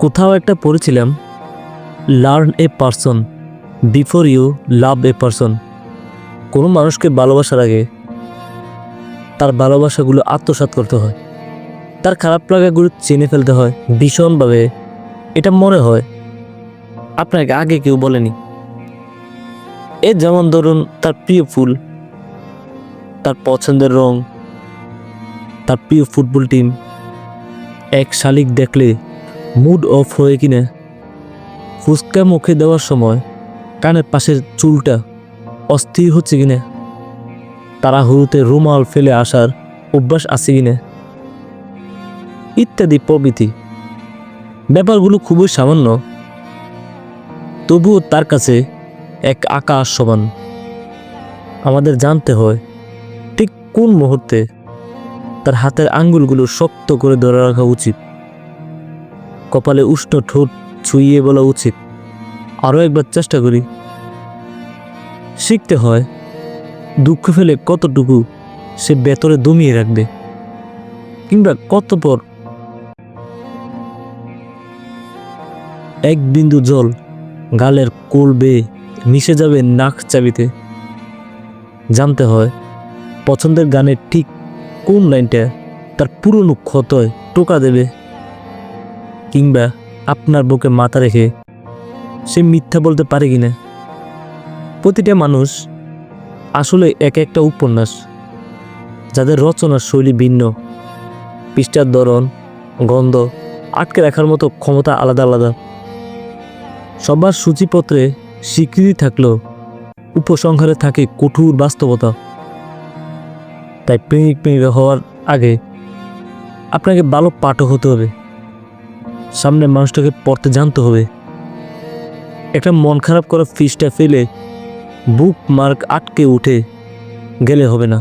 কোথাও একটা পড়েছিলাম, learn a person before you love a person. কোনো মানুষকে ভালোবাসার আগে তার ভালোবাসাগুলো আত্মসাৎ করতে হয়, তার খারাপ লাগাগুলো চিনে ফেলতে হয় ভীষণভাবে। এটা মনে হয় আপনাকে আগে কেউ বলেনি। এ যেমন ধরুন, তার প্রিয় ফুল, তার পছন্দের রং, তার প্রিয় ফুটবল টিম। এক শালিক দেখলে মুড অফ হয়ে কিনা ফুচকা মুখে দেওয়ার সময় কানের পাশের চুলটা অস্থির হচ্ছে কিনা, তাড়াহুড়োতে রুমাল ফেলে আসার অভ্যাস আছে কিনা, ইত্যাদি প্রভৃতি। ব্যাপারগুলো খুবই সামান্য, তবুও তার কাছে এক আকাশ সমান। আমাদের জানতে হয় ঠিক কোন মুহূর্তে তার হাতের আঙ্গুলগুলো শক্ত করে ধরে রাখা উচিত, কপালে উষ্ণ ঠোঁট ছুঁইয়ে বলা উচিত, আরও একবার চেষ্টা করি। শিখতে হয় দুঃখ ফেলে কতটুকু সে ভেতরে দমিয়ে রাখবে, কিংবা কত পর এক বিন্দু জল গালের কোল বেয়ে মিশে যাবে নাক চাবিতে। জানতে হয় পছন্দের গানের ঠিক কোন লাইনটা তার পুরনো ক্ষতয় টোকা দেবে, কিংবা আপনার বুকে মাথা রেখে সে মিথ্যা বলতে পারে কিনা। প্রতিটা মানুষ আসলে এক একটা উপন্যাস, যাদের রচনার শৈলী ভিন্ন, পৃষ্ঠার ধরন, গন্ধ আটকে রাখার মতো ক্ষমতা আলাদা আলাদা। সবার সূচিপত্রে স্বীকৃতি থাকলেও উপসংহারে থাকে কঠোর বাস্তবতা। তাই প্রেমিক হওয়ার আগে আপনাকে ভালো পাঠক হতে হবে, সামনে মানুষটাকে পড়তে জানতে হবে। একটা মন খারাপ করা পৃষ্ঠা ফেলে বুক মার্ক আটকে উঠে গেলে হবে না।